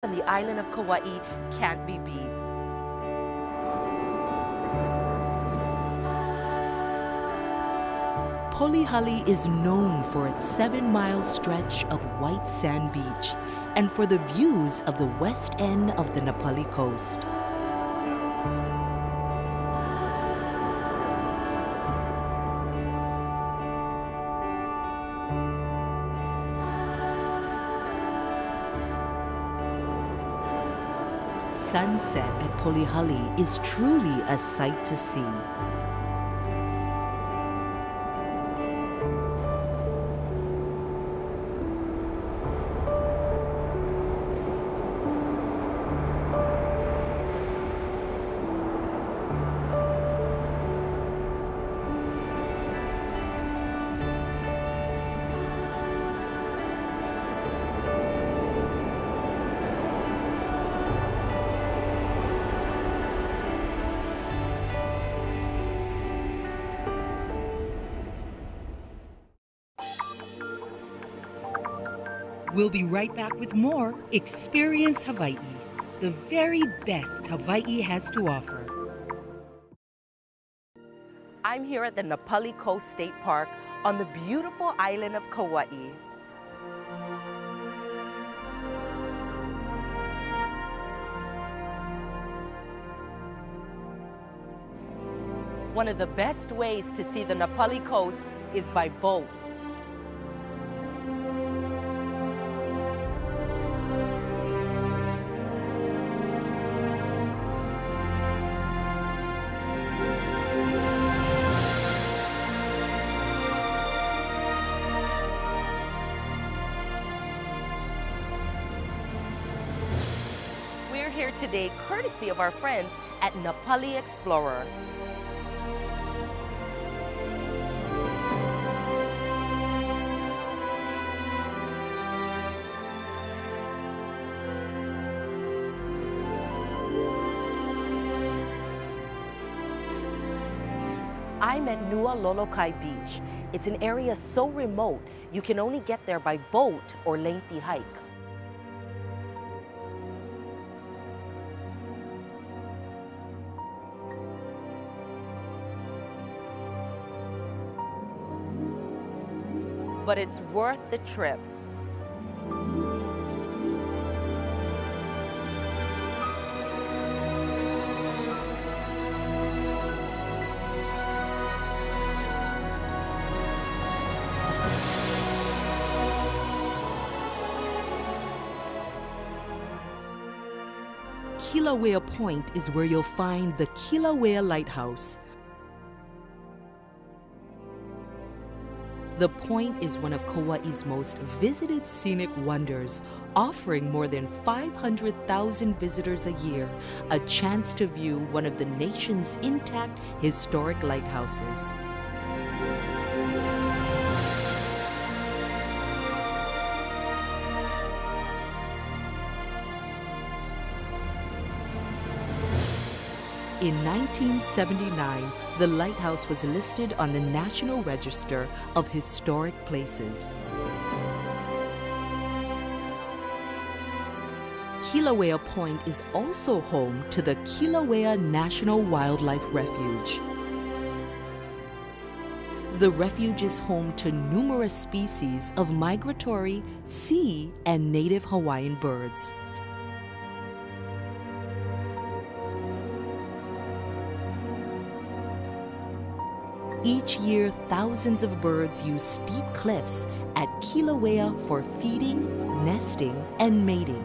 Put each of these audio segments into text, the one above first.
on the island of Kauai can't be beat. Polihali is known for its 7-mile stretch of white sand beach and for the views of the west end of the Napali coast. Sunset at Polihali is truly a sight to see. We'll be right back with more Experience Hawaii, the very best Hawaii has to offer. I'm here at the Napali Coast State Park on the beautiful island of Kauai. One of the best ways to see the Napali coast is by boat. We're here today courtesy of our friends at Napali Explorer. I'm at Nua Lolokai Beach. It's an area so remote, you can only get there by boat or lengthy hike. But it's worth the trip. Kilauea Point is where you'll find the Kilauea Lighthouse. The point is one of Kauai's most visited scenic wonders, offering more than 500,000 visitors a year a chance to view one of the nation's intact historic lighthouses. In 1979, the lighthouse was listed on the National Register of Historic Places. Kilauea Point is also home to the Kilauea National Wildlife Refuge. The refuge is home to numerous species of migratory, sea, and native Hawaiian birds. Each year, thousands of birds use steep cliffs at Kilauea for feeding, nesting, and mating.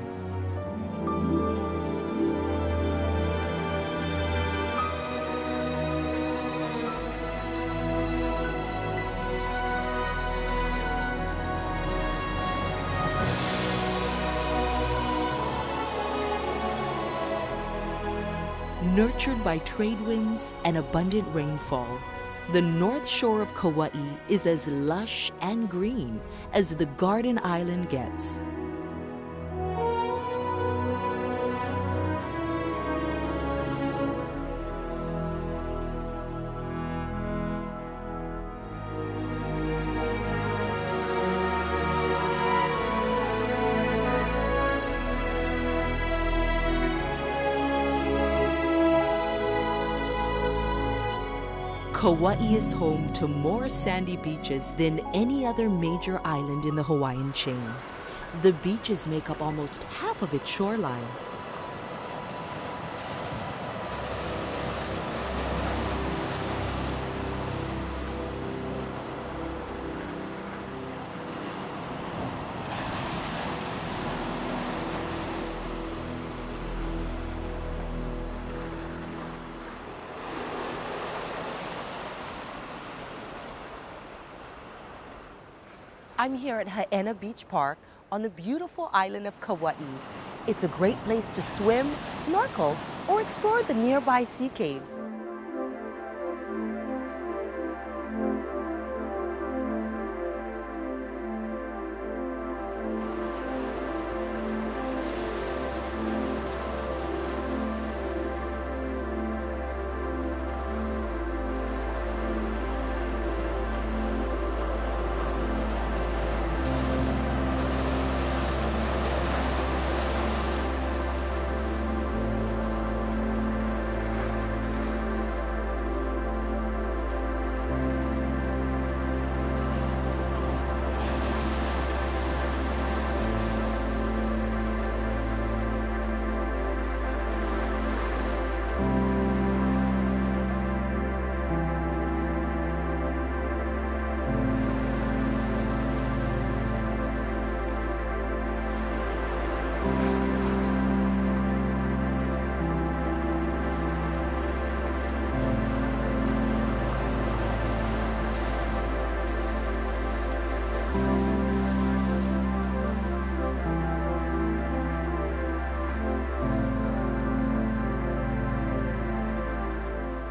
Nurtured by trade winds and abundant rainfall, the north shore of Kauai is as lush and green as the Garden Island gets. Kauai is home to more sandy beaches than any other major island in the Hawaiian chain. The beaches make up almost half of its shoreline. I'm here at Haena Beach Park on the beautiful island of Kauai. It's a great place to swim, snorkel, or explore the nearby sea caves.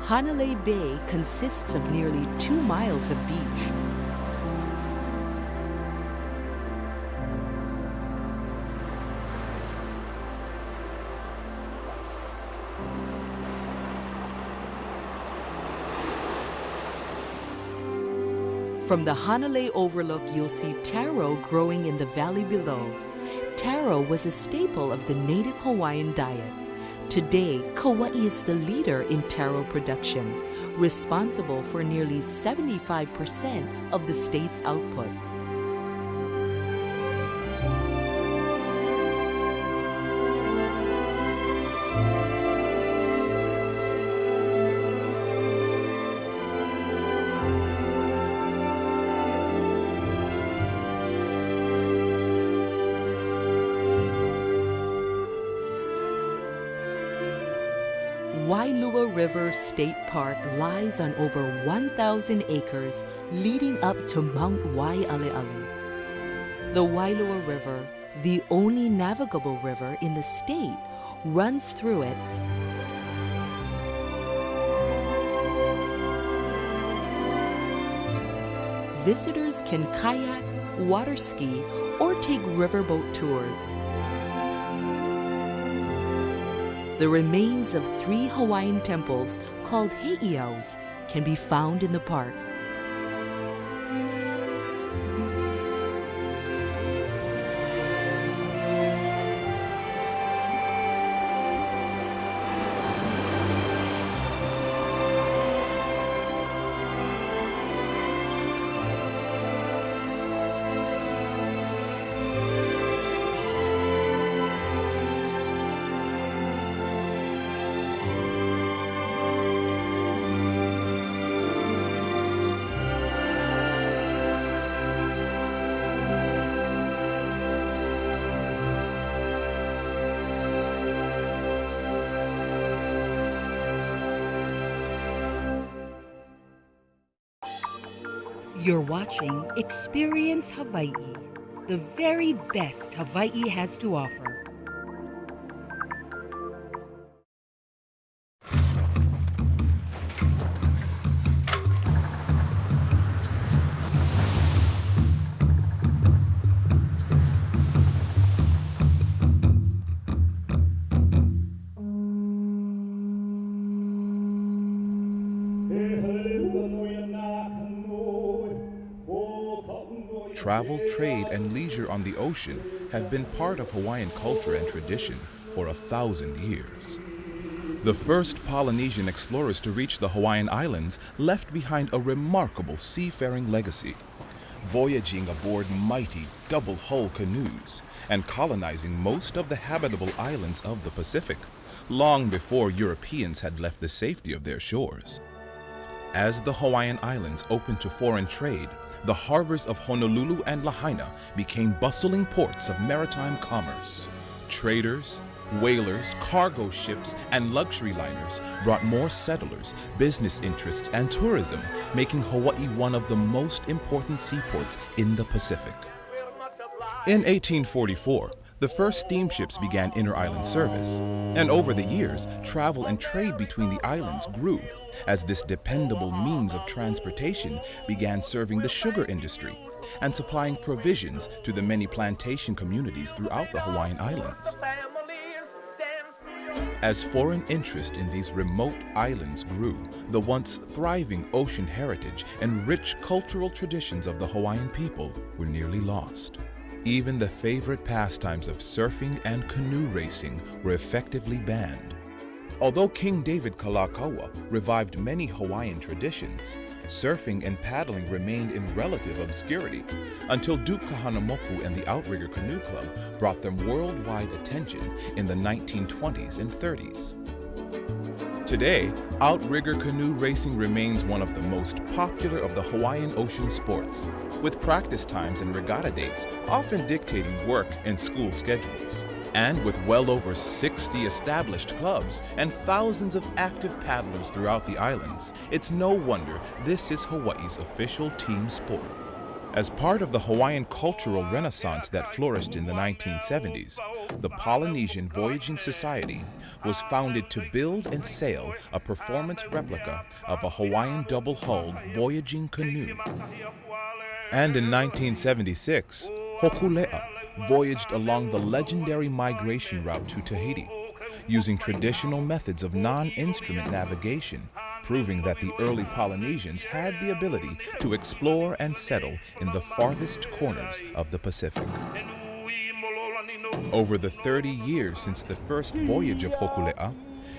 Hanalei Bay consists of nearly 2 miles of beach. From the Hanalei overlook, you'll see taro growing in the valley below. Taro was a staple of the native Hawaiian diet. Today, Kauai is the leader in taro production, responsible for nearly 75% of the state's output. Wailua River State Park lies on over 1,000 acres leading up to Mount Waialeale. The Wailua River, the only navigable river in the state, runs through it. Visitors can kayak, water ski, or take riverboat tours. The remains of 3 Hawaiian temples called heiaus can be found in the park. You're watching Experience Hawaii, the very best Hawaii has to offer. Travel, trade, and leisure on the ocean have been part of Hawaiian culture and tradition for 1,000 years. The first Polynesian explorers to reach the Hawaiian Islands left behind a remarkable seafaring legacy, voyaging aboard mighty double-hull canoes and colonizing most of the habitable islands of the Pacific, long before Europeans had left the safety of their shores. As the Hawaiian Islands opened to foreign trade, the harbors of Honolulu and Lahaina became bustling ports of maritime commerce. Traders, whalers, cargo ships, and luxury liners brought more settlers, business interests, and tourism, making Hawaii one of the most important seaports in the Pacific. In 1844, the first steamships began inter-island service, and over the years, travel and trade between the islands grew as this dependable means of transportation began serving the sugar industry and supplying provisions to the many plantation communities throughout the Hawaiian Islands. As foreign interest in these remote islands grew, the once thriving ocean heritage and rich cultural traditions of the Hawaiian people were nearly lost. Even the favorite pastimes of surfing and canoe racing were effectively banned. Although King David Kalakaua revived many Hawaiian traditions, surfing and paddling remained in relative obscurity until Duke Kahanamoku and the Outrigger Canoe Club brought them worldwide attention in the 1920s and 30s. Today, outrigger canoe racing remains one of the most popular of the Hawaiian ocean sports, with practice times and regatta dates often dictating work and school schedules. And with well over 60 established clubs and thousands of active paddlers throughout the islands, it's no wonder this is Hawaii's official team sport. As part of the Hawaiian cultural renaissance that flourished in the 1970s, the Polynesian Voyaging Society was founded to build and sail a performance replica of a Hawaiian double-hulled voyaging canoe. And in 1976, Hokulea voyaged along the legendary migration route to Tahiti, using traditional methods of non-instrument navigation, proving that the early Polynesians had the ability to explore and settle in the farthest corners of the Pacific. Over the 30 years since the first voyage of Hokulea,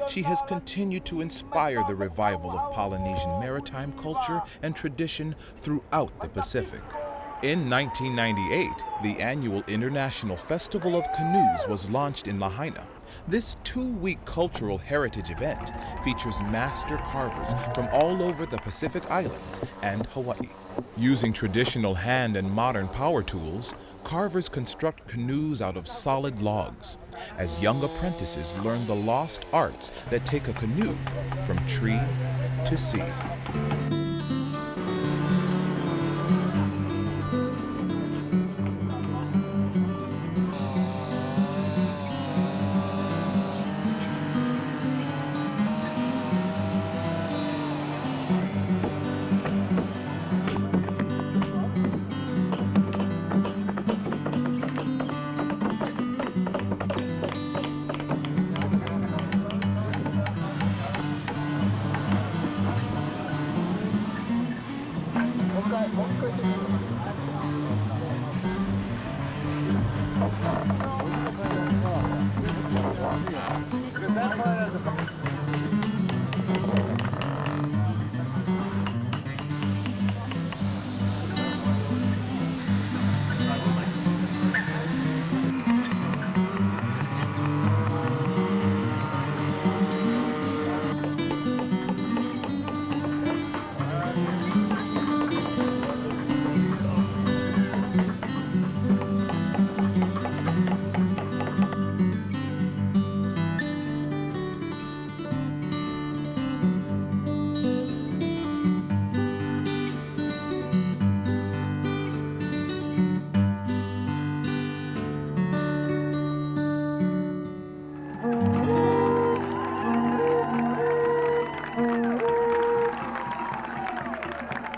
she has continued to inspire the revival of Polynesian maritime culture and tradition throughout the Pacific. In 1998, the annual International Festival of Canoes was launched in Lahaina. This 2-week cultural heritage event features master carvers from all over the Pacific Islands and Hawaii. Using traditional hand and modern power tools, carvers construct canoes out of solid logs, as young apprentices learn the lost arts that take a canoe from tree to sea.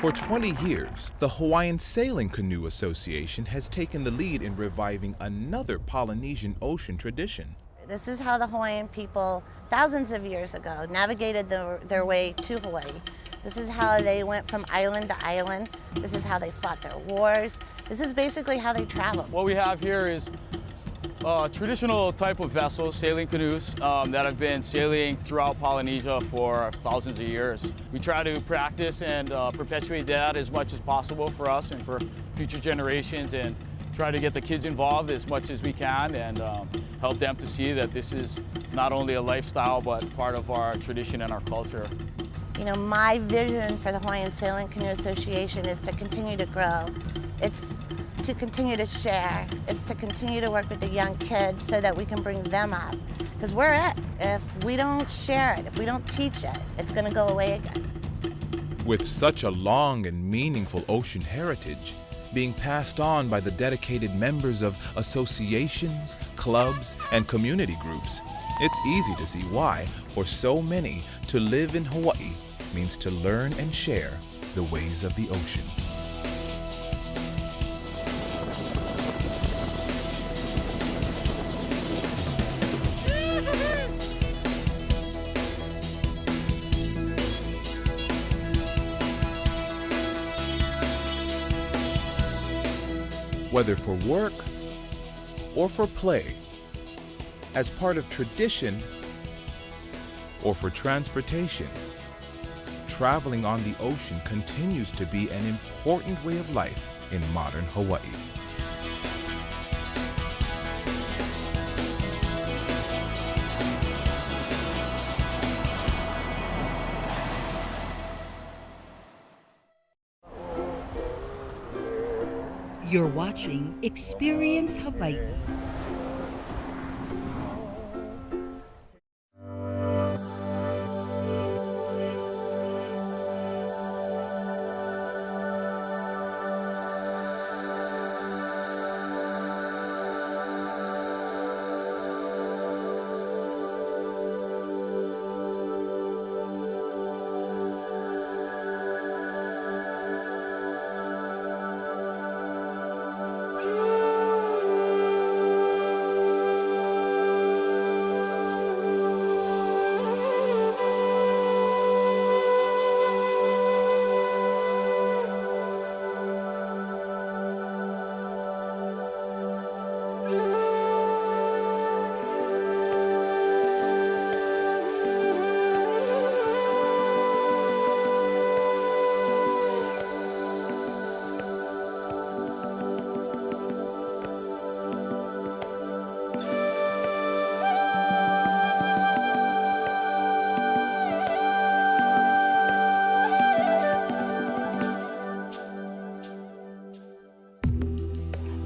For 20 years, the Hawaiian Sailing Canoe Association has taken the lead in reviving another Polynesian ocean tradition. This is how the Hawaiian people, thousands of years ago, navigated their way to Hawaii. This is how they went from island to island. This is how they fought their wars. This is basically how they traveled. What we have here is Traditional type of vessels, sailing canoes, that have been sailing throughout Polynesia for thousands of years. We try to practice and perpetuate that as much as possible for us and for future generations, and try to get the kids involved as much as we can, and help them to see that this is not only a lifestyle but part of our tradition and our culture. You know, my vision for the Hawaiian Sailing Canoe Association is to continue to grow. It's to continue to share. It's to continue to work with the young kids so that we can bring them up. Because we're it. If we don't share it, if we don't teach it, it's going to go away again. With such a long and meaningful ocean heritage being passed on by the dedicated members of associations, clubs, and community groups, it's easy to see why, for so many, to live in Hawaii means to learn and share the ways of the ocean. Whether for work or for play, as part of tradition or for transportation, traveling on the ocean continues to be an important way of life in modern Hawaii. You're watching Experience Hawaii.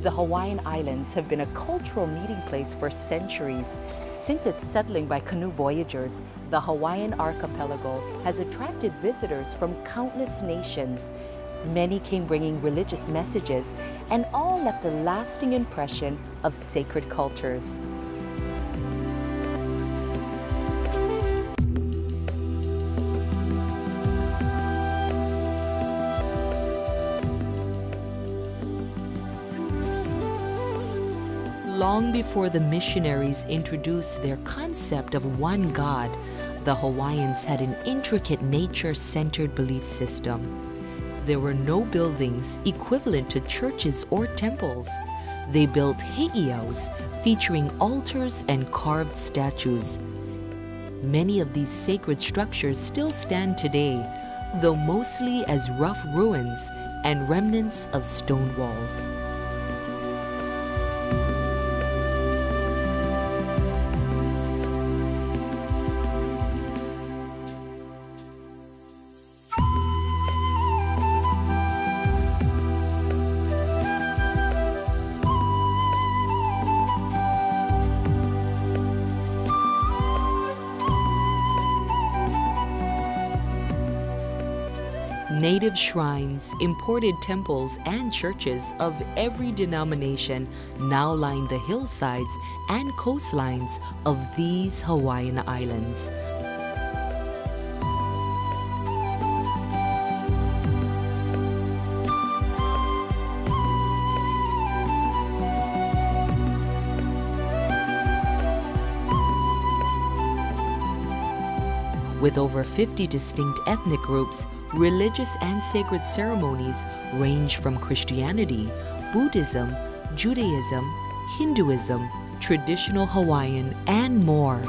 The Hawaiian Islands have been a cultural meeting place for centuries. Since its settling by canoe voyagers, the Hawaiian archipelago has attracted visitors from countless nations. Many came bringing religious messages, and all left a lasting impression of sacred cultures. Long before the missionaries introduced their concept of one God, the Hawaiians had an intricate nature-centered belief system. There were no buildings equivalent to churches or temples. They built heiaus featuring altars and carved statues. Many of these sacred structures still stand today, though mostly as rough ruins and remnants of stone walls. Native shrines, imported temples, and churches of every denomination now line the hillsides and coastlines of these Hawaiian Islands. With over 50 distinct ethnic groups, religious and sacred ceremonies range from Christianity, Buddhism, Judaism, Hinduism, traditional Hawaiian, and more.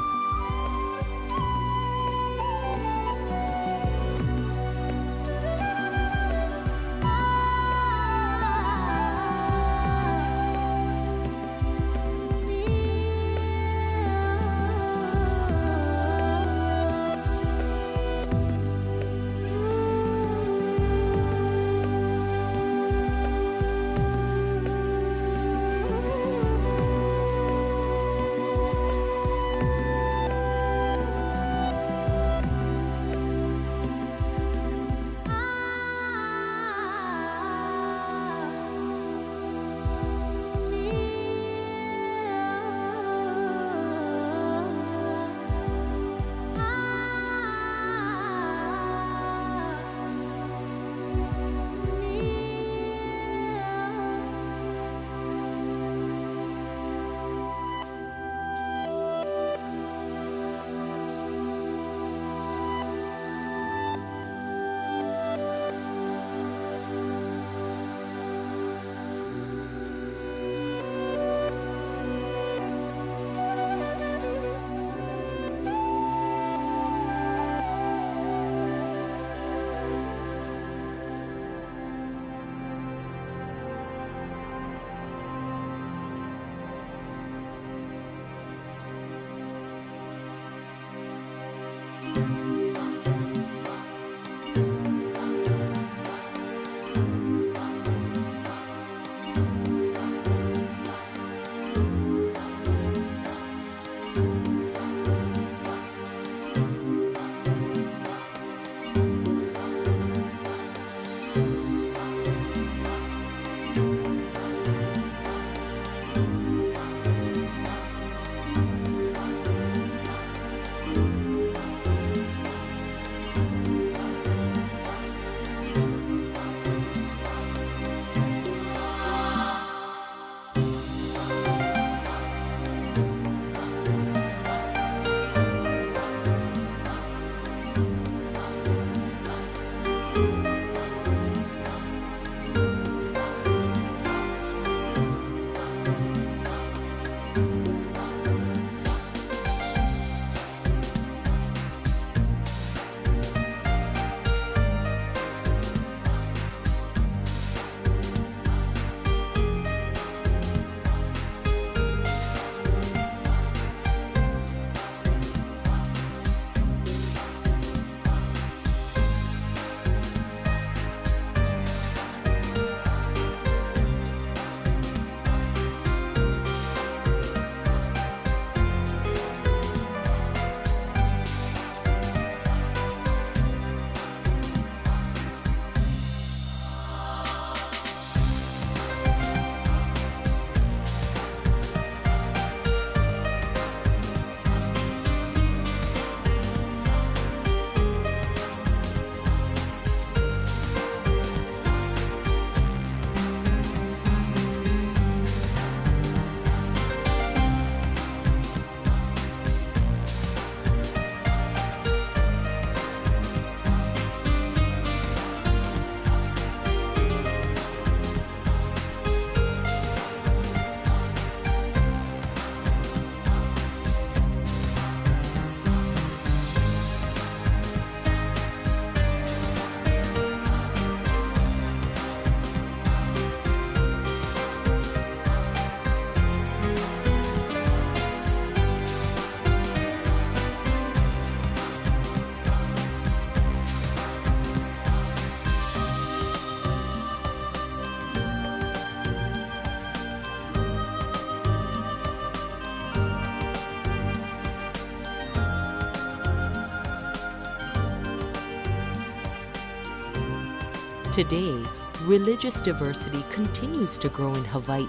Today, religious diversity continues to grow in Hawaii,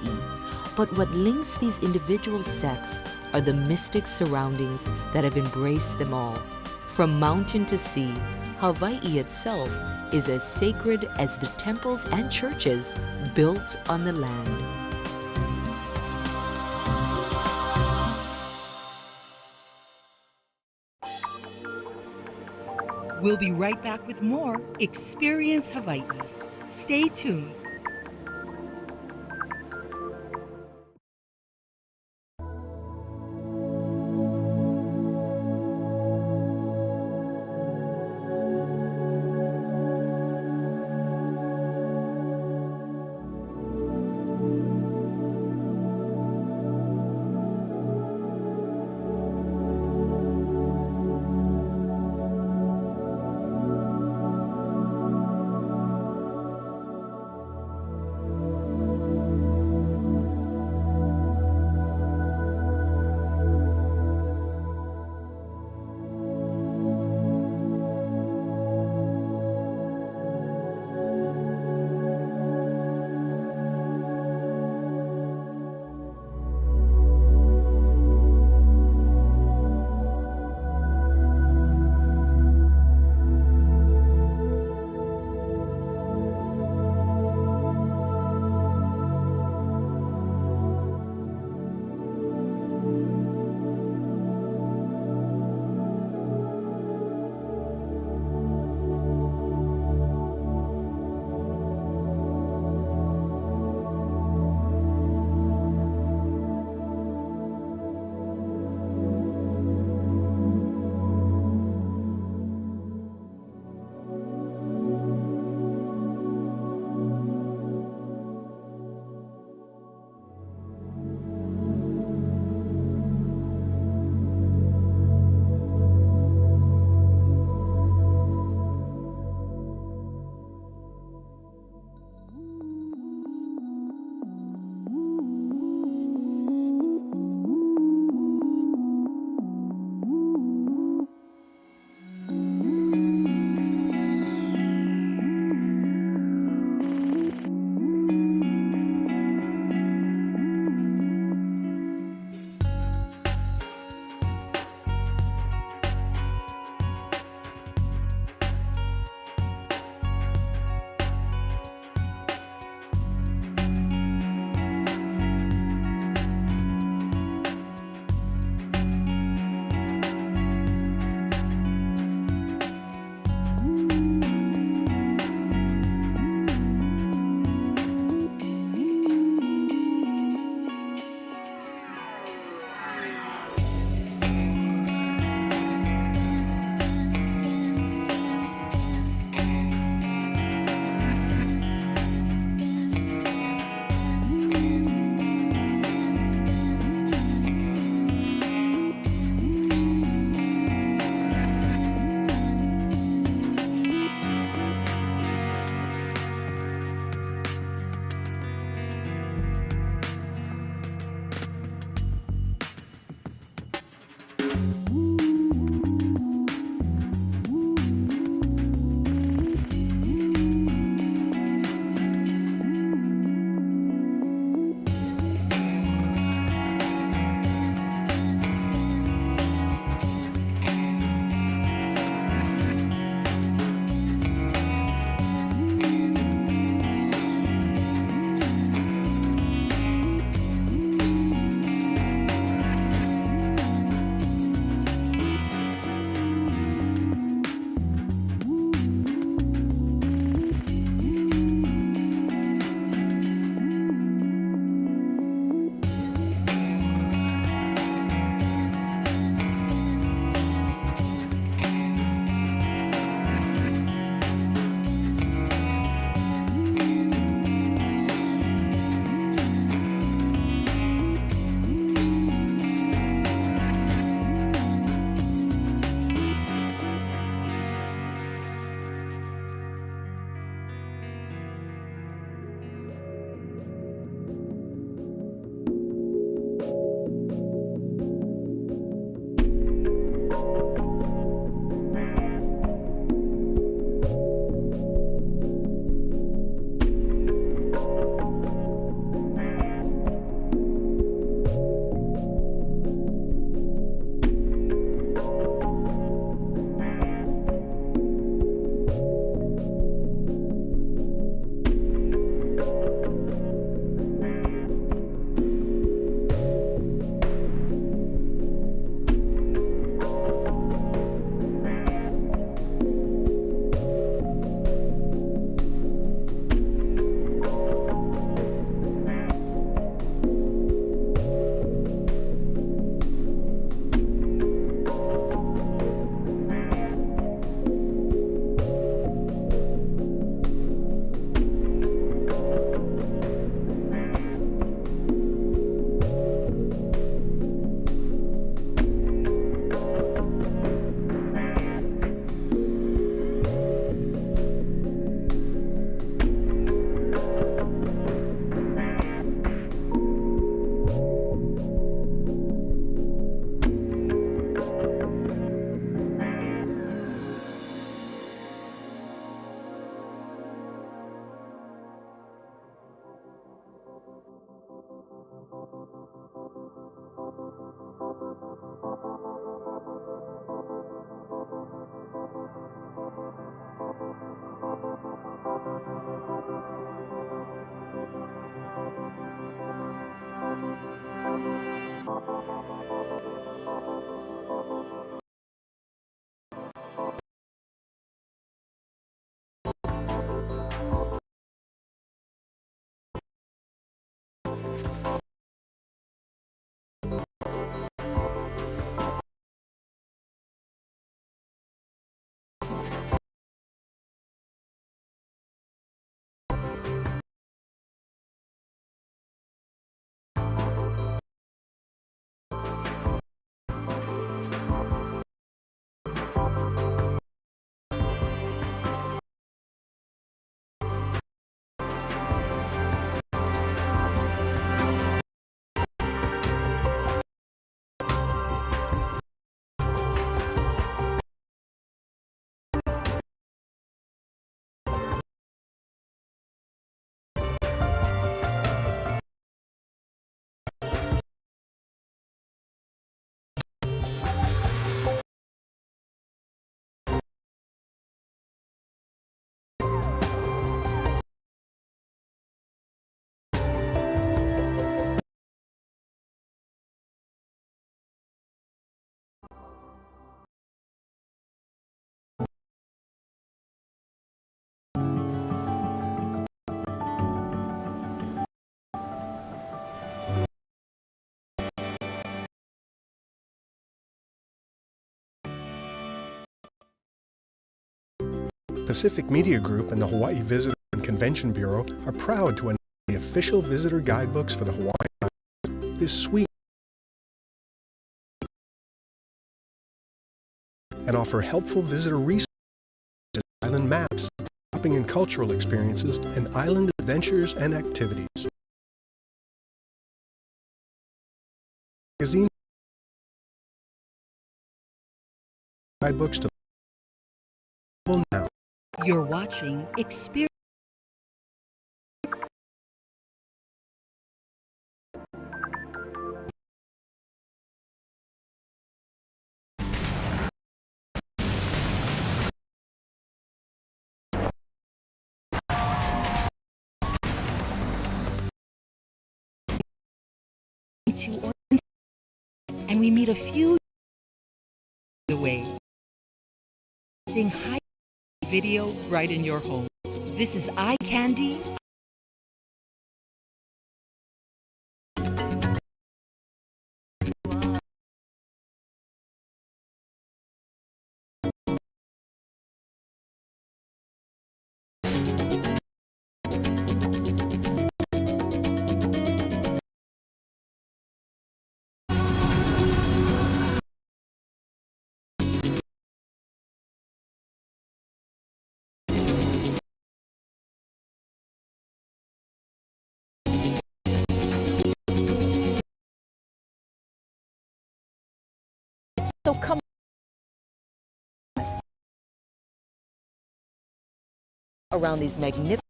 but what links these individual sects are the mystic surroundings that have embraced them all. From mountain to sea, Hawaii itself is as sacred as the temples and churches built on the land. We'll be right back with more Experience Hawaii. Stay tuned. Pacific Media Group and the Hawaii Visitor and Convention Bureau are proud to announce the official visitor guidebooks for the Hawaiian Islands. This sweet and offer helpful visitor resources, island maps, shopping and cultural experiences, and island adventures and activities. Magazine guidebooks to now. You're watching Experience. And we meet a few away. Seeing high video right in your home. This is Eye Candy. So come around these magnificent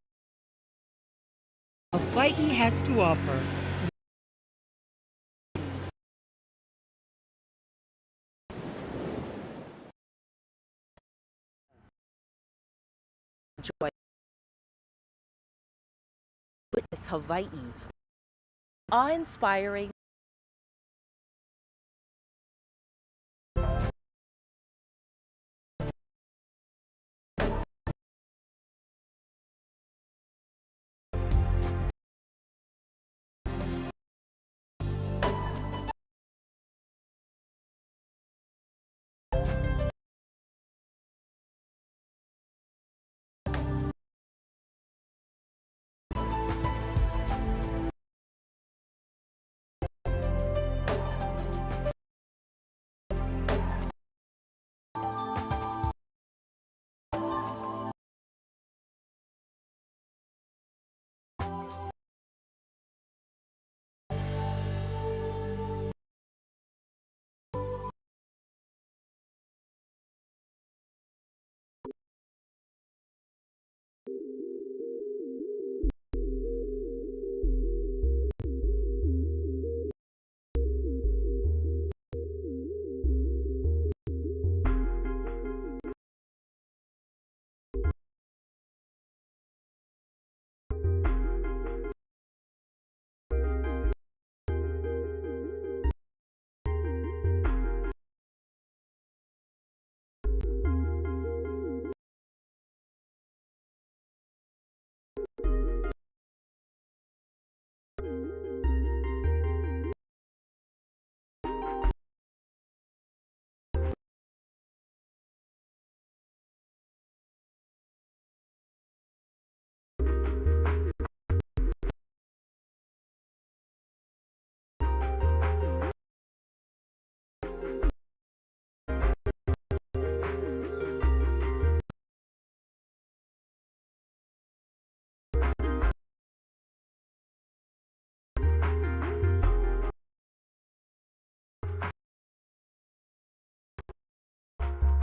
Hawaii has to offer. joy. Witness Hawaii, awe-inspiring